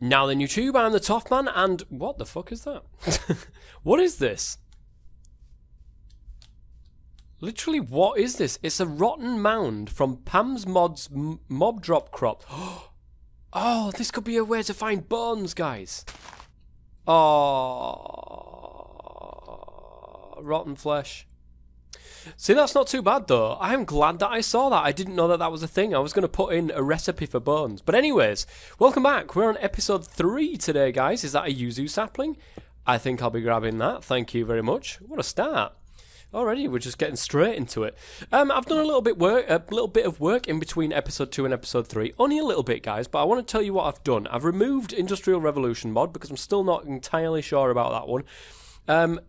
Now then, YouTube, I'm the TOFF man, and what the fuck is that? What is this? Literally, what is this? It's a rotten mound from Pam's Mod's mob drop crop. Oh, this could be a way to find bones, guys. Oh, rotten flesh. See, that's not too bad, though. I am glad that I saw that. I didn't know that that was a thing. I was going to put in a recipe for bones. But anyways, welcome back. We're on episode 3 today, guys. Is that a yuzu sapling? I think I'll be grabbing that. Thank you very much. What a start. Already, we're just getting straight into it. I've done a little bit of work in between episode 2 and episode 3. Only a little bit, guys, but I want to tell you what I've done. I've removed Industrial Revolution mod because I'm still not entirely sure about that one.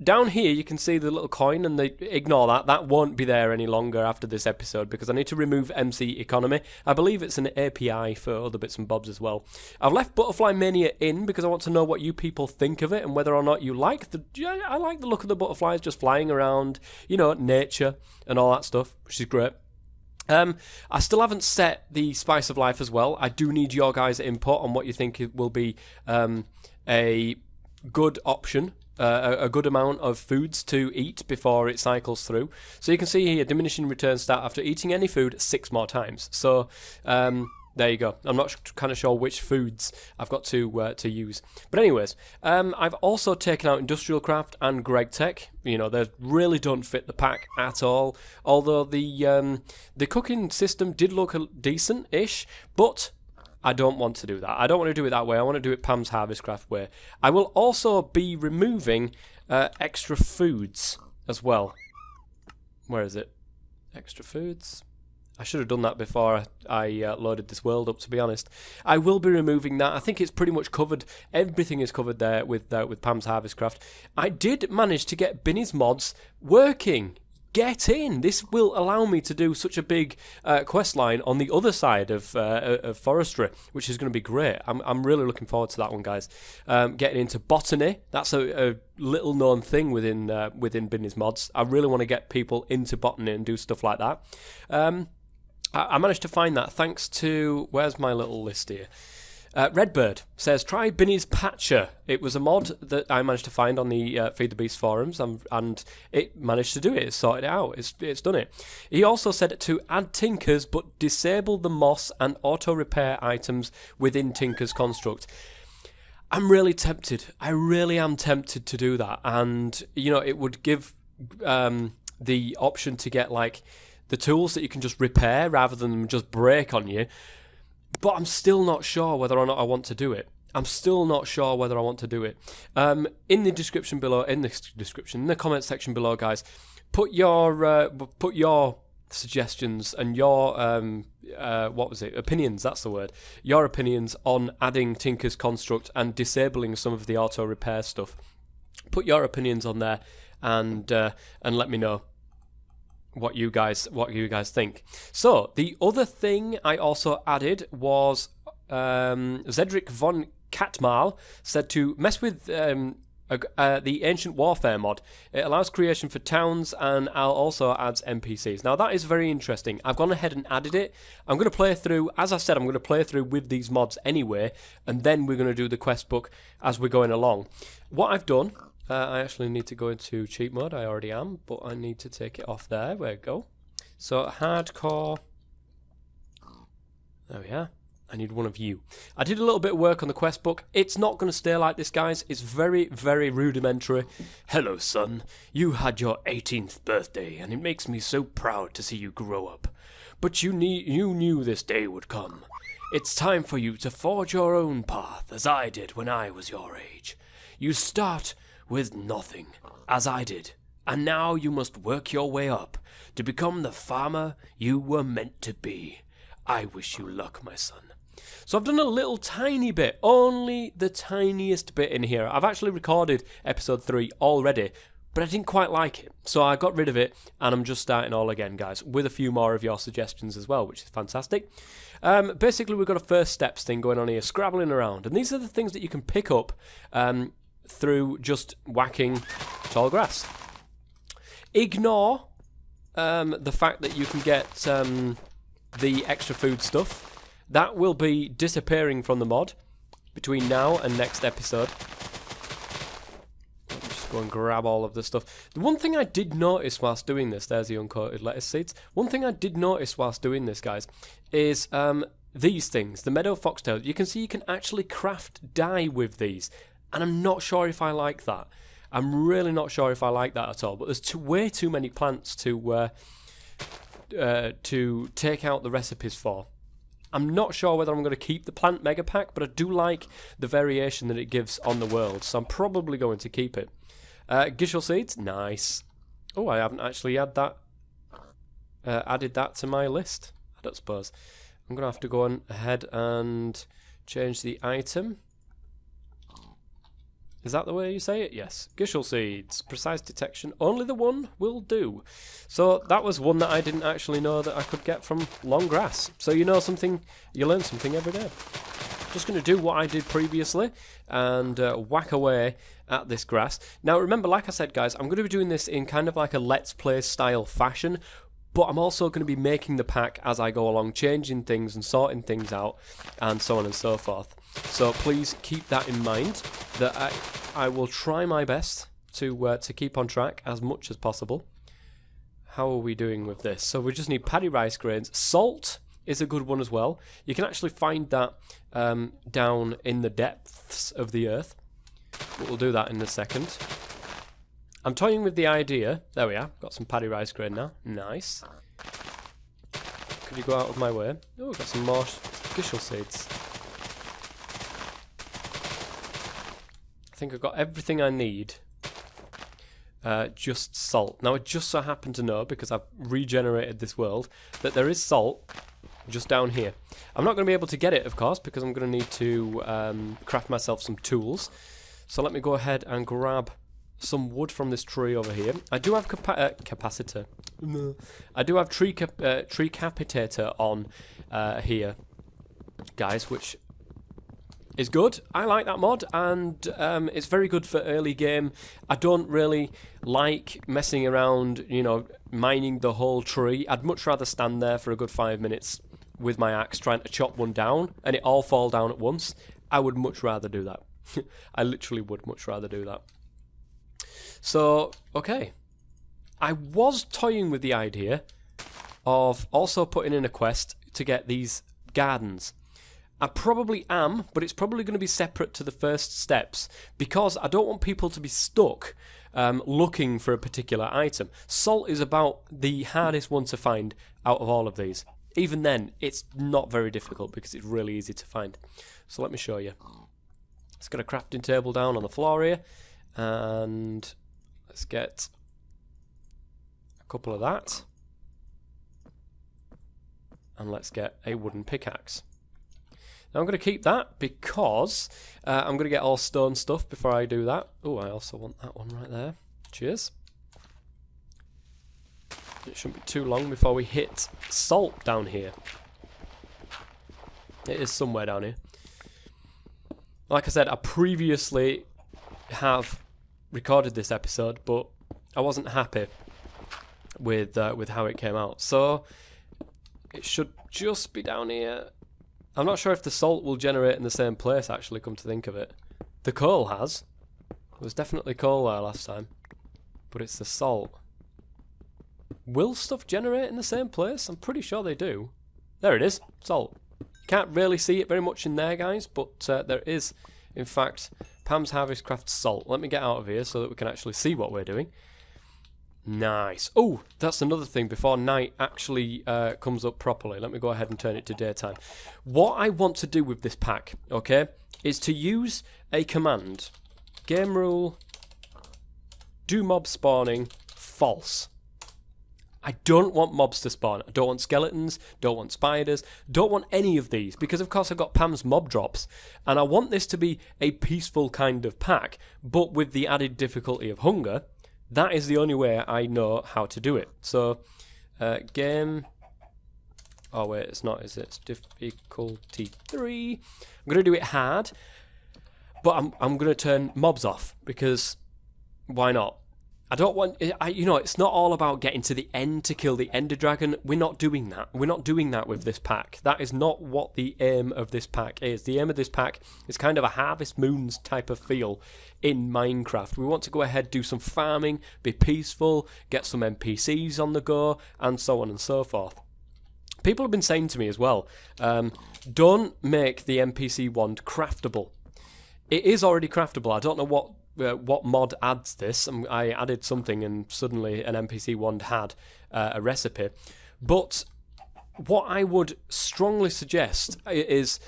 Down here, you can see the little coin, and ignore that. That won't be there any longer after this episode because I need to remove MC Economy. I believe it's an API for other bits and bobs as well. I've left Butterfly Mania in because I want to know what you people think of it and whether or not you like the... I like the look of the butterflies just flying around, you know, nature and all that stuff, which is great. I still haven't set the Spice of Life as well. I do need your guys' input on what you think it will be a good option. A good amount of foods to eat before it cycles through. So you can see here, diminishing return stat after eating any food 6 more times. So there you go. I'm not kind of sure which foods I've got to use. But anyways, I've also taken out Industrial Craft and Greg Tech. You know, they really don't fit the pack at all. Although the cooking system did look decent-ish, but I don't want to do that. I don't want to do it that way. I want to do it Pam's Harvestcraft way. I will also be removing extra foods as well. Where is it? Extra foods. I should have done that before I loaded this world up, to be honest. I will be removing that. I think it's pretty much covered. Everything is covered there with Pam's Harvestcraft. I did manage to get Binny's mods working. Get in! This will allow me to do such a big quest line on the other side of forestry, which is going to be great. I'm really looking forward to that one, guys. Getting into botany, that's a little known thing within Binny's mods. I really want to get people into botany and do stuff like that. I managed to find that thanks to... Where's my little list here? Redbird says, try Binny's Patcher. It was a mod that I managed to find on the Feed the Beast forums, and it managed to do it. It sorted it out. It's done it. He also said to add Tinkers, but disable the moss and auto-repair items within Tinker's construct. I'm really tempted. I really am tempted to do that. And, you know, it would give the option to get, like, the tools that you can just repair rather than just break on you. But I'm still not sure whether or not I want to do it. In the description below, in the comment section below, guys, put your suggestions and your opinions. That's the word. Your opinions on adding Tinker's Construct and disabling some of the auto repair stuff. Put your opinions on there and let me know what you guys think. So the other thing I also added was Zedric von Katmal said to mess with the Ancient Warfare mod. It allows creation for towns and also adds NPCs. Now that is very interesting. I've gone ahead and added it. I'm going to play through, as I said, I'm going to play through with these mods anyway, and then we're going to do the quest book as we're going along. What I've done, I actually need to go into cheat mode. I already am, but I need to take it off there. There we go. So, hardcore. There we are. I need one of you. I did a little bit of work on the quest book. It's not going to stay like this, guys. It's very, very rudimentary. Hello, son. You had your 18th birthday, and it makes me so proud to see you grow up. But you knew this day would come. It's time for you to forge your own path, as I did when I was your age. You start with nothing, as I did, and now you must work your way up to become the farmer you were meant to be. I wish you luck, my son. So I've done a little tiny bit, only the tiniest bit in here. I've actually recorded episode 3 already, but I didn't quite like it, so I got rid of it, and I'm just starting all again, guys, with a few more of your suggestions as well, which is fantastic. Basically, we've got a first steps thing going on here, scrabbling around, and these are the things that you can pick up through just whacking tall grass. Ignore the fact that you can get the extra food stuff. That will be disappearing from the mod. between now and next episode. Let me just go and grab all of the stuff. The one thing I did notice whilst doing this, there's the uncoated lettuce seeds. One thing I did notice whilst doing this, guys, is these things, the meadow foxtail. You can see you can actually craft dye with these, and I'm not sure if I like that. I'm really not sure if I like that at all, but there's way too many plants to take out the recipes for. I'm not sure whether I'm going to keep the plant mega pack, but I do like the variation that it gives on the world, so I'm probably going to keep it. Gishel seeds, nice. Oh, I haven't actually added that to my list, I don't suppose. I'm going to have to go on ahead and change the item. Is that the way you say it? Yes. Gishel seeds. Precise detection. Only the one will do. So that was one that I didn't actually know that I could get from long grass. So you know something, you learn something every day. Just going to do what I did previously and whack away at this grass. Now remember, like I said, guys, I'm going to be doing this in kind of like a Let's Play style fashion. But I'm also going to be making the pack as I go along, changing things and sorting things out, and so on and so forth. So please keep that in mind, that I will try my best to keep on track as much as possible. How are we doing with this? So we just need paddy rice grains. Salt is a good one as well. You can actually find that down in the depths of the earth. But we'll do that in a second. I'm toying with the idea. There we are. Got some paddy rice grain now. Nice. Could you go out of my way? Oh, got some more gishel seeds. I think I've got everything I need. Just salt. Now, I just so happen to know, because I've regenerated this world, that there is salt just down here. I'm not going to be able to get it, of course, because I'm going to need to craft myself some tools. So let me go ahead and grab some wood from this tree over here. I do have capacitor. No. I do have tree capitator on here, guys, which is good. I like that mod, and it's very good for early game. I don't really like messing around, you know, mining the whole tree. I'd much rather stand there for a good 5 minutes with my axe trying to chop one down and it all fall down at once. I would much rather do that. I literally would much rather do that. So, okay. I was toying with the idea of also putting in a quest to get these gardens. I probably am, but it's probably going to be separate to the first steps, because I don't want people to be stuck looking for a particular item. Salt is about the hardest one to find out of all of these. Even then, it's not very difficult because it's really easy to find. So let me show you. Let's get a crafting table down on the floor here, and let's get a couple of that, and let's get a wooden pickaxe. Now I'm going to keep that because I'm going to get all stone stuff before I do that. Oh, I also want that one right there. Cheers. It shouldn't be too long before we hit salt down here. It is somewhere down here. Like I said, I previously have recorded this episode, but I wasn't happy with how it came out. So it should just be down here. I'm not sure if the salt will generate in the same place, actually, come to think of it. The coal has. There was definitely coal there last time. But it's the salt. Will stuff generate in the same place? I'm pretty sure they do. There it is. Salt. Can't really see it very much in there, guys, but there is, in fact, Pam's Harvest Craft salt. Let me get out of here so that we can actually see what we're doing. Nice. Oh, that's another thing before night actually comes up properly. Let me go ahead and turn it to daytime. What I want to do with this pack, okay, is to use a command. Game rule, do mob spawning, false. I don't want mobs to spawn. I don't want skeletons, don't want spiders, don't want any of these, because of course I've got Pam's mob drops, and I want this to be a peaceful kind of pack, but with the added difficulty of hunger. That is the only way I know how to do it. So, game... Oh wait, it's not, is it? It's difficulty 3. I'm going to do it hard, but I'm going to turn mobs off, because why not? I don't want, it's not all about getting to the end to kill the Ender Dragon. We're not doing that. We're not doing that with this pack. That is not what the aim of this pack is. The aim of this pack is kind of a Harvest Moons type of feel in Minecraft. We want to go ahead, do some farming, be peaceful, get some NPCs on the go, and so on and so forth. People have been saying to me as well, don't make the NPC wand craftable. It is already craftable. I don't know what mod adds this. I added something and suddenly an NPC wand had a recipe. But what I would strongly suggest is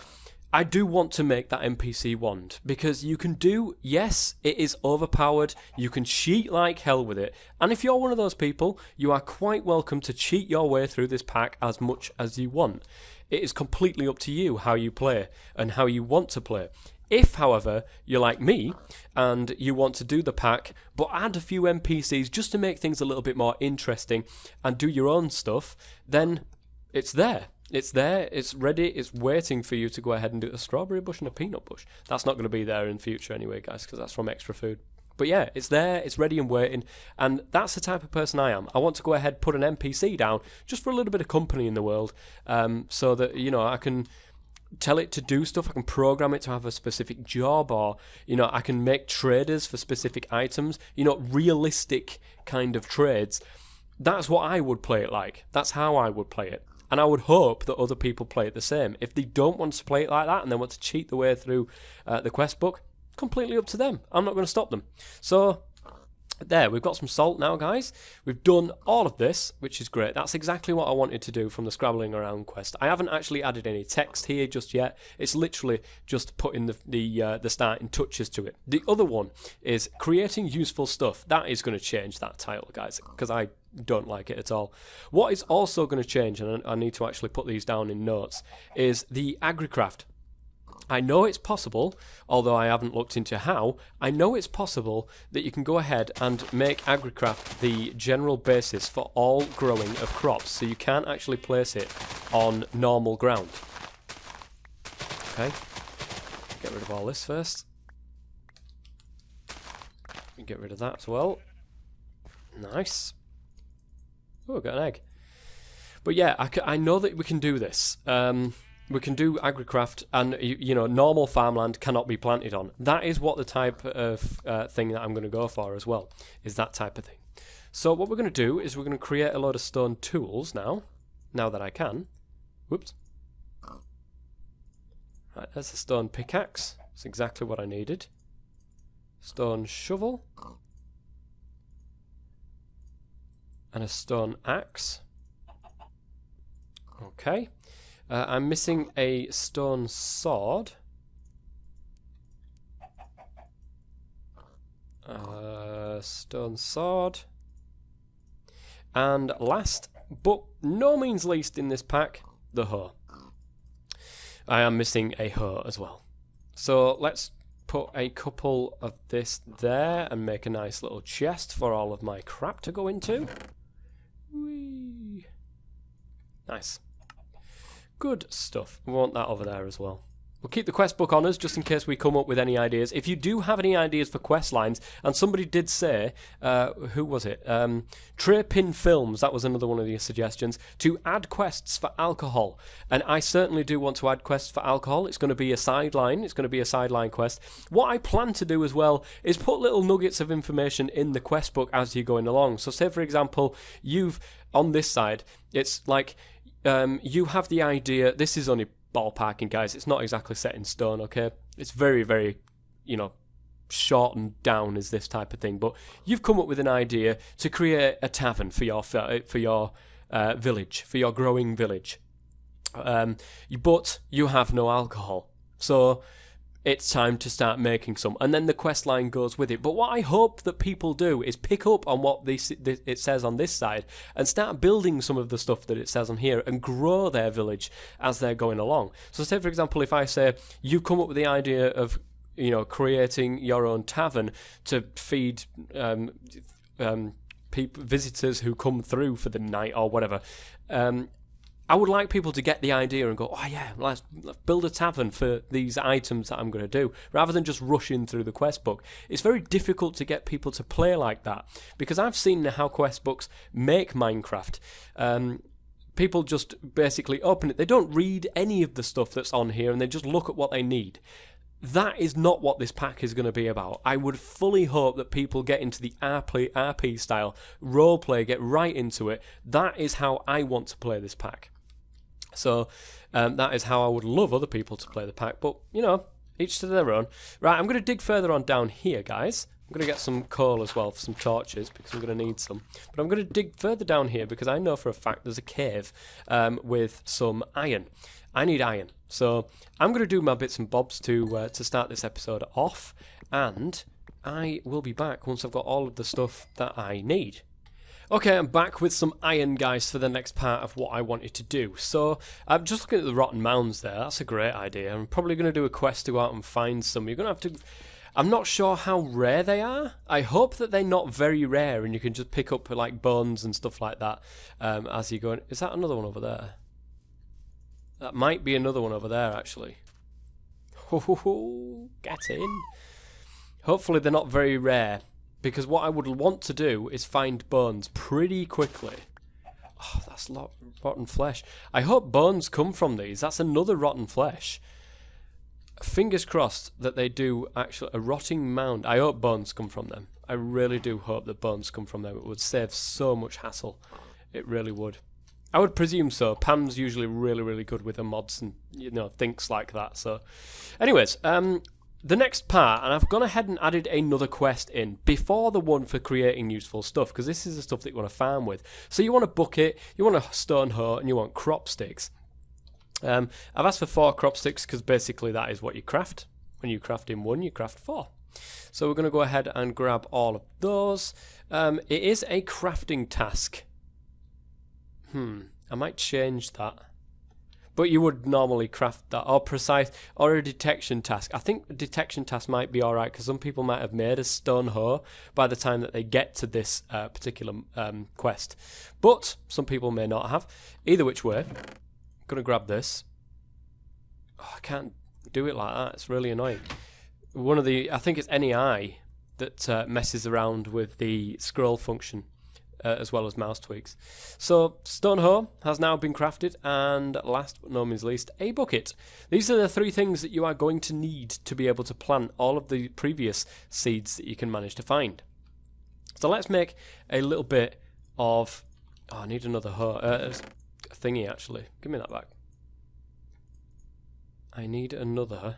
I do want to make that NPC wand, because you can do, yes, it is overpowered, you can cheat like hell with it, and if you're one of those people, you are quite welcome to cheat your way through this pack as much as you want. It is completely up to you how you play and how you want to play. If, however, you're like me and you want to do the pack but add a few NPCs just to make things a little bit more interesting and do your own stuff, then it's there. It's there, it's ready, it's waiting for you to go ahead and do a strawberry bush and a peanut bush. That's not going to be there in future anyway, guys, because that's from Extra Food. But yeah, it's there, it's ready and waiting, and that's the type of person I am. I want to go ahead, put an NPC down, just for a little bit of company in the world, so that, I can tell it to do stuff, I can program it to have a specific job, or, I can make traders for specific items, realistic kind of trades. That's what I would play it like. That's how I would play it. And I would hope that other people play it the same. If they don't want to play it like that and they want to cheat the way through the quest book, completely up to them. I'm not going to stop them. So there, we've got some salt now, guys. We've done all of this, which is great. That's exactly what I wanted to do from the Scrabbling Around quest. I haven't actually added any text here just yet. It's literally just putting the starting touches to it. The other one is creating useful stuff. That is going to change that title, guys, because I don't like it at all. What is also going to change, and I need to actually put these down in notes, is the AgriCraft. I know it's possible, although I haven't looked into how, I know it's possible that you can go ahead and make AgriCraft the general basis for all growing of crops, so you can't actually place it on normal ground. Okay, get rid of all this first. Get rid of that as well. Nice. Oh, I've got an egg. But yeah, I know that we can do this. We can do AgriCraft, and normal farmland cannot be planted on. That is what the type of thing that I'm going to go for as well, is that type of thing. So what we're going to do is we're going to create a load of stone tools now that I can. Whoops. Right, there's a stone pickaxe. That's exactly what I needed. Stone shovel. And a stone axe. Okay. I'm missing a stone sword. Stone sword. And last, but no means least in this pack, the hoe. I am missing a hoe as well. So let's put a couple of this there and make a nice little chest for all of my crap to go into. Whee. Nice. Good stuff. We want that over there as well. We'll keep the quest book on us just in case we come up with any ideas. If you do have any ideas for quest lines, and somebody did say, who was it? Trapin Films, that was another one of the suggestions, to add quests for alcohol. And I certainly do want to add quests for alcohol. It's going to be a sideline. It's going to be a sideline quest. What I plan to do as well is put little nuggets of information in the quest book as you're going along. So say, for example, on this side, it's like, you have the idea, this is only ballparking, guys, it's not exactly set in stone, okay? It's very, very, shortened down as this type of thing, but you've come up with an idea to create a tavern for your village, for your growing village. But you have no alcohol, so it's time to start making some, and then the quest line goes with it. But what I hope that people do is pick up on what it says on this side and start building some of the stuff that it says on here and grow their village as they're going along. So say, for example, if I say you've come up with the idea of creating your own tavern to feed visitors who come through for the night or whatever, I would like people to get the idea and go, oh yeah, let's build a tavern for these items that I'm going to do, rather than just rushing through the quest book. It's very difficult to get people to play like that, because I've seen how quest books make Minecraft. People just basically open it. They don't read any of the stuff that's on here, and they just look at what they need. That is not what this pack is going to be about. I would fully hope that people get into the RP style, roleplay, get right into it. That is how I want to play this pack. So that is how I would love other people to play the pack. But, you know, each to their own. Right, I'm going to dig further on down here, guys. I'm going to get some coal as well for some torches, because I'm going to need some. But I'm going to dig further down here because I know for a fact there's a cave with some iron. I need iron. So I'm going to do my bits and bobs to start this episode off. And I will be back once I've got all of the stuff that I need. Okay, I'm back with some iron, guys, for the next part of what I wanted to do. So I'm just looking at the rotten mounds there. That's a great idea. I'm probably going to do a quest to go out and find some. You're going to have to... I'm not sure how rare they are. I hope that they're not very rare and you can just pick up like bones and stuff like that as you go. Is that another one over there? That might be another one over there, actually. Get in. Hopefully they're not very rare, because what I would want to do is find bones pretty quickly. Oh, that's rotten flesh. I hope bones come from these. That's another rotten flesh. Fingers crossed that they do actually. A rotting mound. I hope bones come from them. I really do hope that bones come from them. It would save so much hassle. It really would. I would presume so. Pam's usually really, really good with her mods and, you know, things like that. So, anyways, the next part, and I've gone ahead and added another quest in before the one for creating useful stuff, because this is the stuff that you want to farm with. So you want a bucket, you want a stone hoe, and you want crop sticks. I've asked for 4 crop sticks because basically that is what you craft. When you craft in 1, you craft 4. So we're going to go ahead and grab all of those. It is a crafting task. I might change that. But you would normally craft that, or precise, or a detection task. I think a detection task might be alright, because some people might have made a stone hoe by the time that they get to this particular quest. But some people may not have. Either which way, I'm going to grab this. Oh, I can't do it like that. It's really annoying. I think it's NEI that messes around with the scroll function. As well as mouse tweaks. So, stone hoe has now been crafted, and last but no means least, a bucket. These are the 3 things that you are going to need to be able to plant all of the previous seeds that you can manage to find. So let's make a little bit of... Oh, I need another hoe. Thingy, actually. Give me that back. I need another...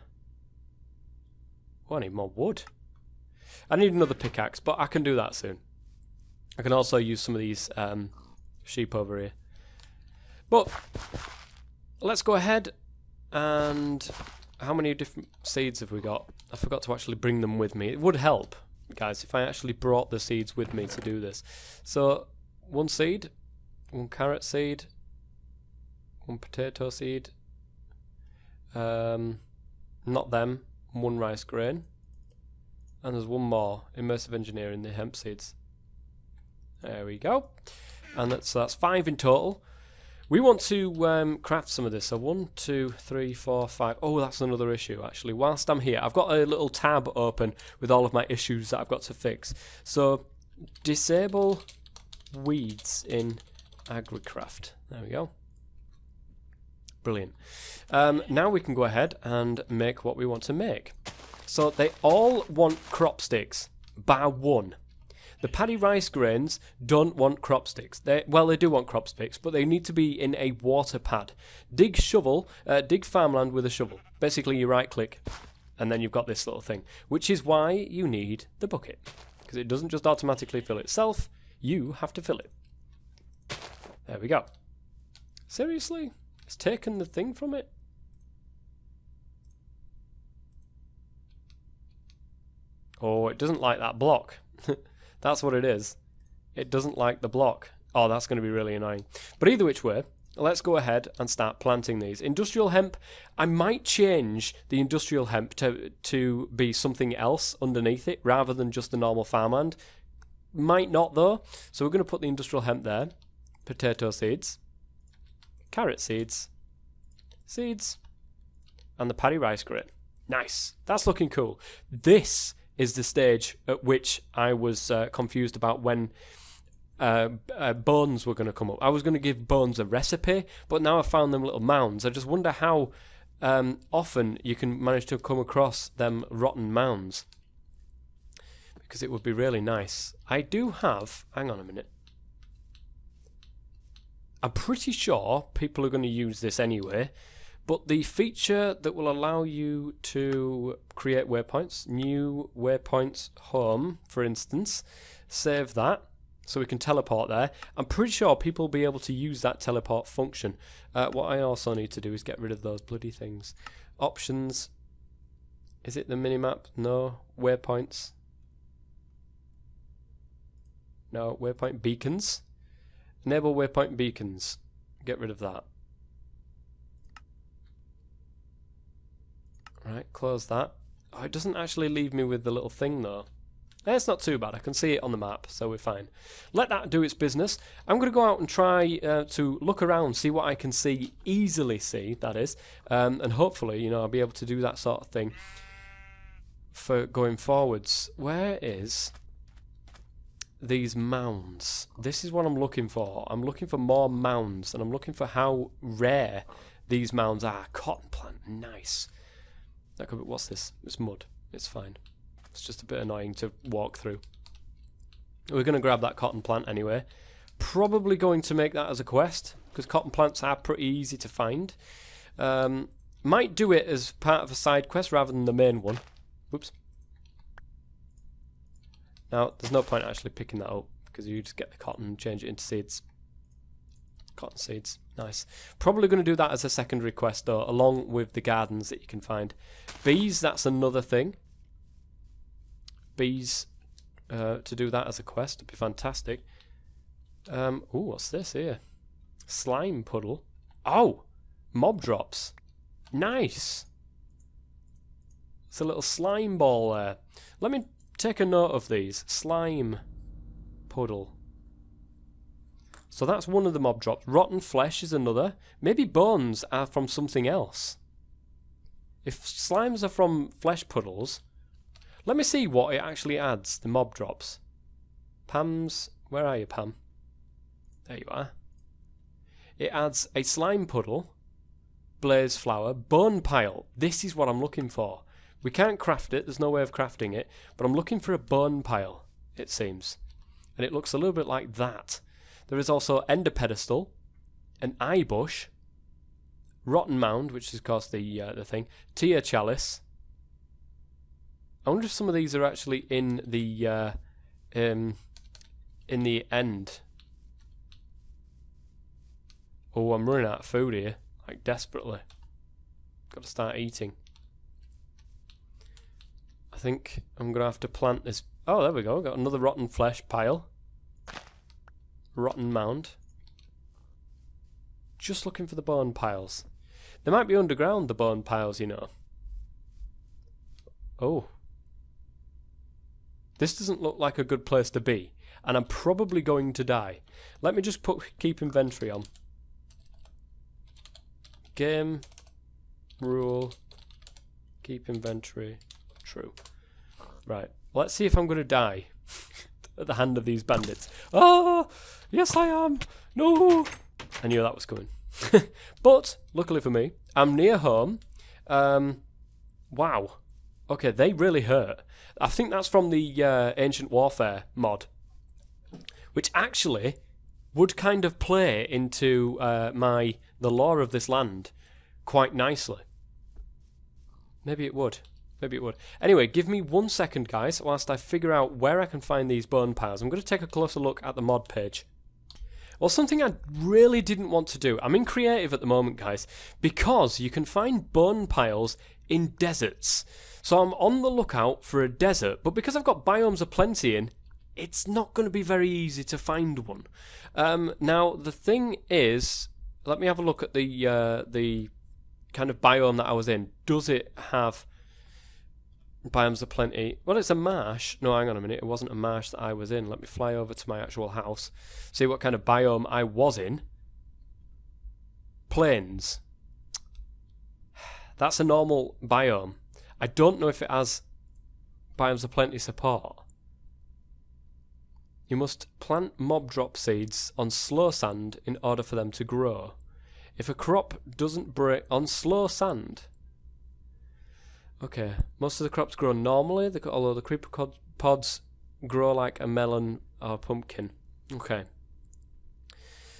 Oh, I need more wood. I need another pickaxe, but I can do that soon. I can also use some of these sheep over here. But let's go ahead and... How many different seeds have we got? I forgot to actually bring them with me. It would help, guys, if I actually brought the seeds with me to do this. So, 1 seed, 1 carrot seed, 1 potato seed, not them, 1 rice grain, and there's 1 more, immersive engineering, the hemp seeds. There we go. And that's 5 in total. We want to craft some of this. So 1, 2, 3, 4, 5. Oh, that's another issue, actually. Whilst I'm here, I've got a little tab open with all of my issues that I've got to fix. So, disable weeds in AgriCraft. There we go. Brilliant. Now we can go ahead and make what we want to make. So, they all want crop sticks, bar 1. The paddy rice grains don't want crop sticks. They do want crop sticks, but they need to be in a water pad. Dig farmland with a shovel. Basically, you right click, and then you've got this little thing, which is why you need the bucket, because it doesn't just automatically fill itself. You have to fill it. There we go. Seriously? It's taken the thing from it? Oh, it doesn't like that block. That's what it is. It doesn't like the block. Oh, that's going to be really annoying. But either which way, let's go ahead and start planting these. Industrial hemp, I might change the industrial hemp to be something else underneath it, rather than just the normal farmland. Might not, though. So we're going to put the industrial hemp there. Potato seeds. carrot seeds, seeds, and the paddy rice grit. Nice. That's looking cool. This is the stage at which I was confused about when bones were going to come up. I was going to give bones a recipe, but now I've found them little mounds. I just wonder how often you can manage to come across them rotten mounds, because it would be really nice. I do have... Hang on a minute. I'm pretty sure people are going to use this anyway, but the feature that will allow you to create waypoints, new waypoints home, for instance, save that so we can teleport there. I'm pretty sure people will be able to use that teleport function. What I also need to do is get rid of those bloody things. Options. Is it the minimap? No. Waypoints. No. Waypoint beacons. Enable waypoint beacons. Get rid of that. Right, close that. Oh, it doesn't actually leave me with the little thing though. It's not too bad. I can see it on the map, so we're fine. Let that do its business. I'm going to go out and try to look around, see what I can see, easily see, that is. And hopefully, you know, I'll be able to do that sort of thing for going forwards. Where is these mounds? This is what I'm looking for. I'm looking for more mounds, and I'm looking for how rare these mounds are. Cotton plant, nice. That could be, what's this? It's mud. It's fine. It's just a bit annoying to walk through. We're going to grab that cotton plant anyway. Probably going to make that as a quest, because cotton plants are pretty easy to find. Might do it as part of a side quest rather than the main one. Whoops. Now, there's no point actually picking that up, because you just get the cotton and change it into seeds. Cotton seeds. Nice. Probably going to do that as a secondary quest, though, along with the gardens that you can find. Bees, that's another thing. Bees, to do that as a quest would be fantastic. Ooh, what's this here? Slime puddle. Oh! Mob drops. Nice! It's a little slime ball there. Let me take a note of these. Slime puddle. So that's one of the mob drops. Rotten flesh is another. Maybe bones are from something else. If slimes are from flesh puddles... Let me see what it actually adds, the mob drops. Pam's... Where are you, Pam? There you are. It adds a slime puddle, blaze flower, bonepile. This is what I'm looking for. We can't craft it, there's no way of crafting it, but I'm looking for a bonepile, it seems. And it looks a little bit like that. There is also ender pedestal, an eye bush, rotten mound, which is of course the thing, tear chalice. I wonder if some of these are actually in the end. Oh, I'm running out of food here, like desperately. Got to start eating. I think I'm gonna have to plant this. Oh, there we go. Got another rotten flesh pile. Rotten mound. Just looking for the bone piles. They might be underground, the bone piles, you know. Oh. This doesn't look like a good place to be, and I'm probably going to die. Let me just keep inventory on. Game rule, keep inventory true. Right, let's see if I'm going to die at the hand of these bandits. Oh, yes I am. No, I knew that was coming. But luckily for me, I'm near home. Wow. Okay, they really hurt. I think that's from the Ancient Warfare mod, which actually would kind of play into the lore of this land quite nicely. Maybe it would. Maybe it would. Anyway, give me 1 second, guys, whilst I figure out where I can find these bone piles. I'm going to take a closer look at the mod page. Well, something I really didn't want to do. I'm in creative at the moment, guys, because you can find bone piles in deserts. So I'm on the lookout for a desert, but because I've got biomes aplenty in, it's not going to be very easy to find one. Now, the thing is, let me have a look at the kind of biome that I was in. Does it have biomes aplenty? Well, it's a marsh. No, hang on a minute. It wasn't a marsh that I was in. Let me fly over to my actual house, see what kind of biome I was in. plains. That's a normal biome. I don't know if it has biomes of plenty support. You must plant mob drop seeds on slow sand in order for them to grow. If a crop doesn't break on slow sand... Okay, most of the crops grow normally, although the creeper pods grow like a melon or a pumpkin. Okay.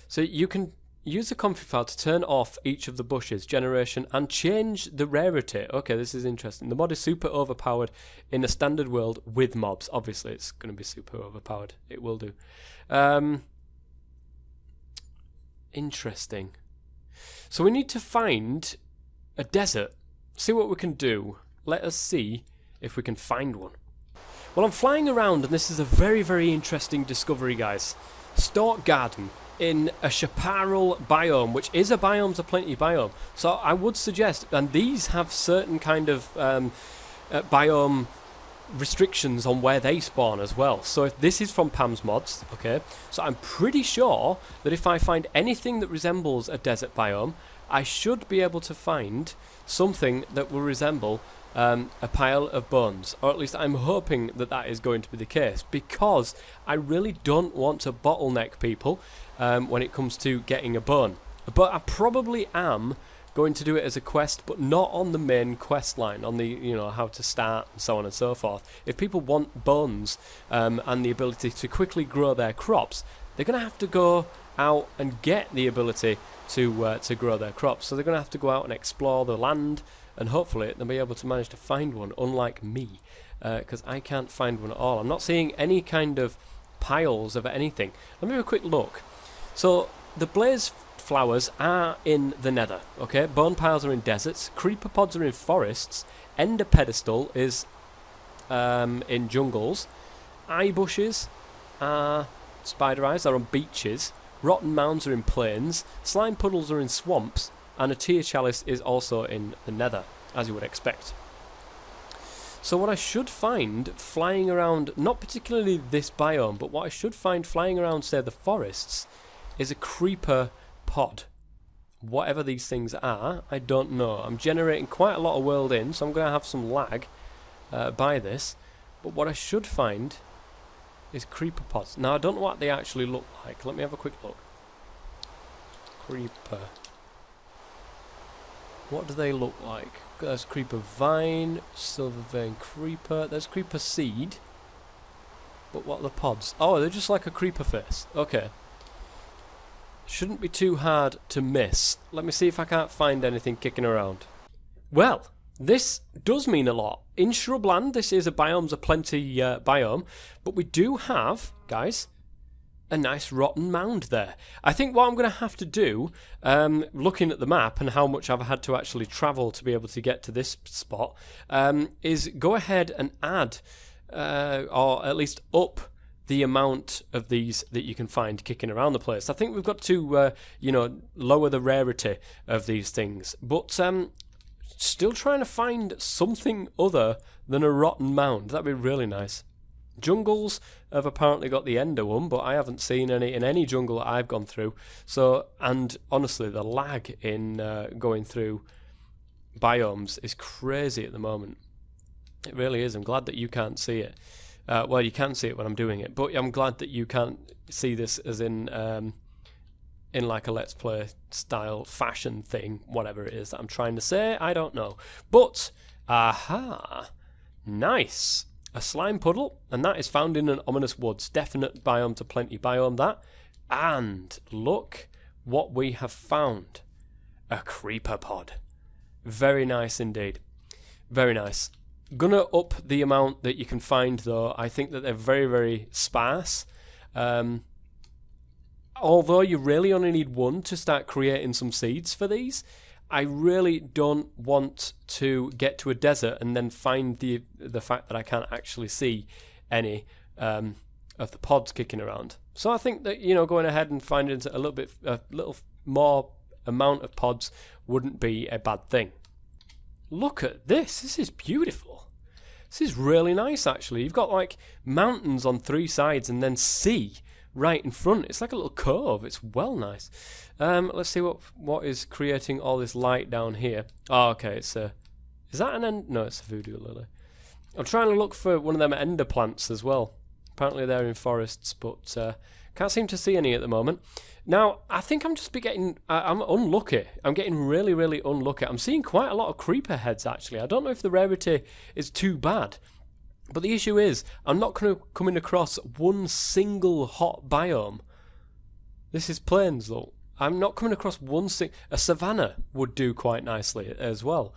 So you can use the comfy file to turn off each of the bushes, generation, and change the rarity. Okay, this is interesting. The mod is super overpowered in a standard world with mobs. Obviously, it's going to be super overpowered. It will do. Interesting. So we need to find a desert. See what we can do. Let us see if we can find one. Well, I'm flying around, and this is a very, very interesting discovery, guys. Stork Garden in a chaparral biome, which is a biomes of plenty biome. So I would suggest, and these have certain kind of biome restrictions on where they spawn as well. So if this is from Pam's mods, okay, so I'm pretty sure that if I find anything that resembles a desert biome, I should be able to find something that will resemble a pile of bones, or at least I'm hoping that that is going to be the case, because I really don't want to bottleneck people when it comes to getting a bone. But I probably am going to do it as a quest, but not on the main quest line, on the, you know, how to start and so on and so forth. If people want bones and the ability to quickly grow their crops, they're going to have to go out and get the ability to grow their crops. So they're going to have to go out and explore the land, and hopefully they'll be able to manage to find one, unlike me, because I can't find one at all. I'm not seeing any kind of piles of anything. Let me have a quick look. So the blaze flowers are in the nether, okay? Bone piles are in deserts, creeper pods are in forests, ender pedestal is in jungles, eye bushes are, spider eyes are on beaches, rotten mounds are in plains, slime puddles are in swamps, and a tear chalice is also in the nether, as you would expect. So what I should find flying around, not particularly this biome, but what I should find flying around, say, the forests, is a creeper pod. Whatever these things are, I don't know. I'm generating quite a lot of world in, so I'm going to have some lag by this. But what I should find is creeper pods. Now, I don't know what they actually look like. Let me have a quick look. Creeper. What do they look like? There's creeper vine, silver vein creeper. There's creeper seed. But what are the pods? Oh, they're just like a creeper face. Okay. Shouldn't be too hard to miss. Let me see if I can't find anything kicking around. Well, this does mean a lot. In shrubland, this is a biomes of plenty biome, but we do have, guys, a nice rotten mound there. I think what I'm going to have to do, looking at the map and how much I've had to actually travel to be able to get to this spot, is go ahead and add, or at least up, the amount of these that you can find kicking around the place. I think we've got to, lower the rarity of these things. But still trying to find something other than a rotten mound. That'd be really nice. Jungles have apparently got the ender one, but I haven't seen any in any jungle that I've gone through. So, and honestly, the lag in going through biomes is crazy at the moment. It really is. I'm glad that you can't see it. Well, you can see it when I'm doing it, but I'm glad that you can't see this as in like a Let's Play style fashion thing, whatever it is that I'm trying to say. I don't know. But, aha, nice. A slime puddle, and that is found in an ominous woods. Definite biome to plenty biome, that. And look what we have found. A creeper pod. Very nice indeed. Very nice. Gonna up the amount that you can find, though. I think that they're very, very sparse. Although you really only need one to start creating some seeds for these, I really don't want to get to a desert and then find the fact that I can't actually see any of the pods kicking around. So I think that, going ahead and finding a little more amount of pods wouldn't be a bad thing. Look at this. This is beautiful. This is really nice, actually. You've got like mountains on 3 sides and then sea right in front. It's like a little cove. It's well nice. Let's see what is creating all this light down here. Oh, okay. It's a... Is that an end? No, it's a voodoo lily. I'm trying to look for one of them ender plants as well. Apparently they're in forests, but can't seem to see any at the moment. Now, I think I'm just getting... I'm unlucky. I'm getting really, really unlucky. I'm seeing quite a lot of creeper heads, actually. I don't know if the rarity is too bad. But the issue is, I'm not coming across one single hot biome. This is plains, though. I'm not coming across one single... A savanna would do quite nicely as well.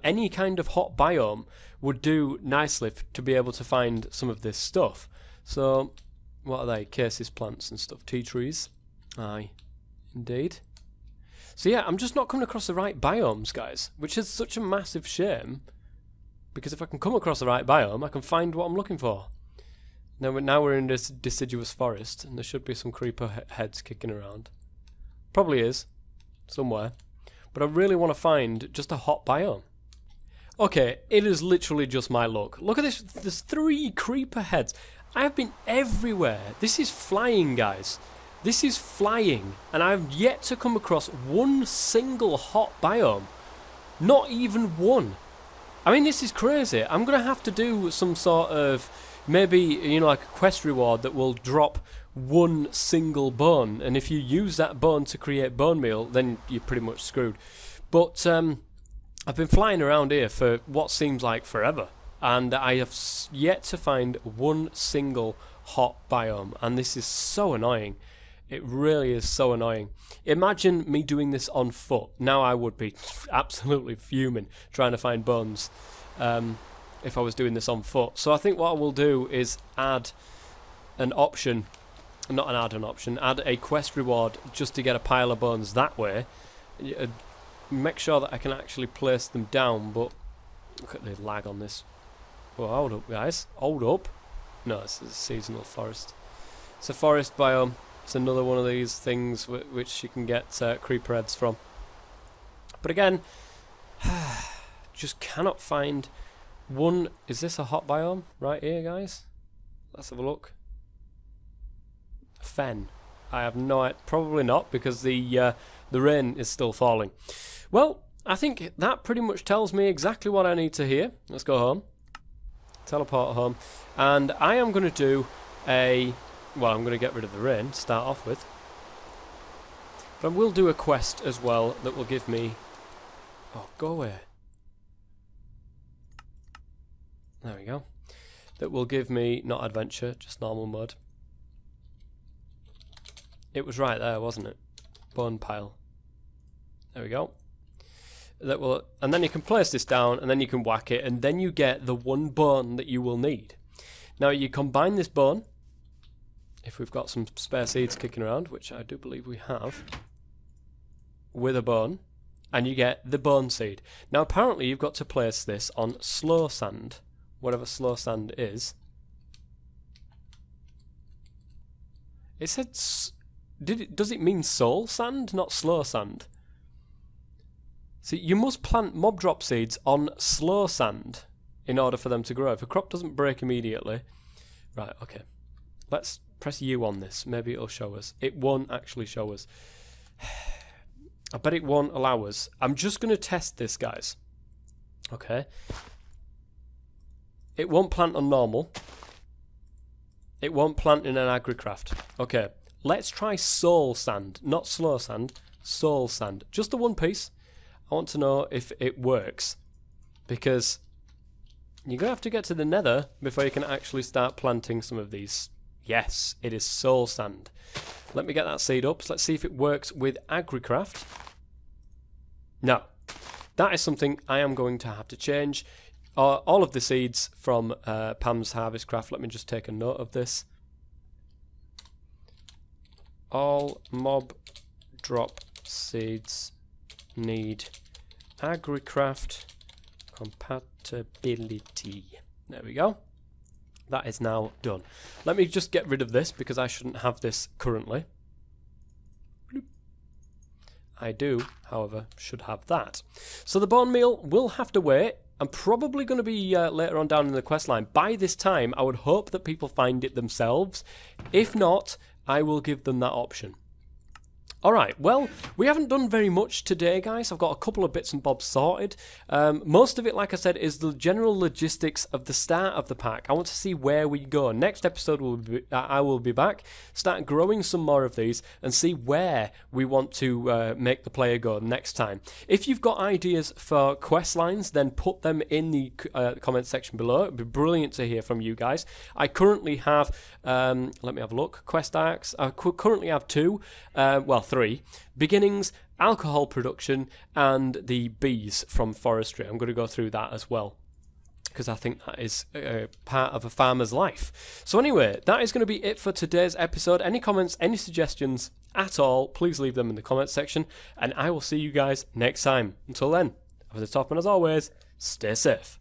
Any kind of hot biome would do nicely to be able to find some of this stuff. So, what are they? Cases plants and stuff. Tea trees. Aye, indeed. So yeah, I'm just not coming across the right biomes, guys, which is such a massive shame, because if I can come across the right biome, I can find what I'm looking for. Now we're in this deciduous forest, and there should be some creeper heads kicking around. Probably is, somewhere. But I really want to find just a hot biome. Okay, it is literally just my luck. Look at this, there's 3 creeper heads. I have been everywhere. This is flying, guys. This is flying, and I've yet to come across one single hot biome. Not even one. I mean, this is crazy. I'm going to have to do some sort of, maybe, you know, like a quest reward that will drop one single bone, and if you use that bone to create bone meal, then you're pretty much screwed. But I've been flying around here for what seems like forever, and I have yet to find one single hot biome, and this is so annoying. It really is so annoying. Imagine me doing this on foot. Now I would be absolutely fuming trying to find bones if I was doing this on foot. So I think what I will do is add an option, add a quest reward just to get a pile of bones that way. Make sure that I can actually place them down, but look at the lag on this. Well, hold up, guys. Hold up. No, it's a seasonal forest. It's a forest biome. It's another one of these things which you can get creeper heads from. But again, just cannot find one. Is this a hot biome right here, guys? Let's have a look. Fen. I have no idea. Probably not, because the rain is still falling. Well, I think that pretty much tells me exactly what I need to hear. Let's go home. Teleport home. And I am going to do a... Well, I'm going to get rid of the rain to start off with. But I will do a quest as well that will give me... Oh, go away. There we go. That will give me, not adventure, just normal mode. It was right there, wasn't it? Bonepile. There we go. That will, and then you can place this down, and then you can whack it, and then you get the one bone that you will need. Now you combine this bone, if we've got some spare seeds kicking around, which I do believe we have, with a bone, and you get the bone seed. Now apparently you've got to place this on slow sand, whatever slow sand is. It said, does it mean soul sand, not slow sand? See, you must plant mob drop seeds on slow sand in order for them to grow. If a crop doesn't break immediately... Right, okay. Let's press U on this. Maybe it'll show us. It won't actually show us. I bet it won't allow us. I'm just going to test this, guys. Okay. It won't plant on normal. It won't plant in an agricraft. Okay. Let's try soul sand. Not slow sand. Soul sand. Just the one piece. I want to know if it works. Because you're going to have to get to the nether before you can actually start planting some of these. Yes, it is soul sand. Let me get that seed up. So let's see if it works with agricraft. No. That is something I am going to have to change. All of the seeds from Pam's Harvest Craft. Let me just take a note of this. All mob drop seeds need agricraft compatibility. There we go. That is now done. Let me just get rid of this because I shouldn't have this currently. I do, however, should have that. So the bone meal will have to wait. I'm probably going to be later on down in the quest line. By this time, I would hope that people find it themselves. If not, I will give them that option. Alright, well, we haven't done very much today, guys. I've got a couple of bits and bobs sorted. Most of it, like I said, is the general logistics of the start of the pack. I want to see where we go. Next episode, I will be back, start growing some more of these, and see where we want to make the player go next time. If you've got ideas for quest lines, then put them in the comment section below. It'd be brilliant to hear from you guys. I currently have, let me have a look, quest arcs. I currently have 2, well, 3. Beginnings, alcohol production, and the bees from forestry. I'm going to go through that as well, because I think that is part of a farmer's life. So anyway, that is going to be it for today's episode. Any comments, any suggestions at all, please leave them in the comments section, and I will see you guys next time. Until then, over the top, and as always, stay safe.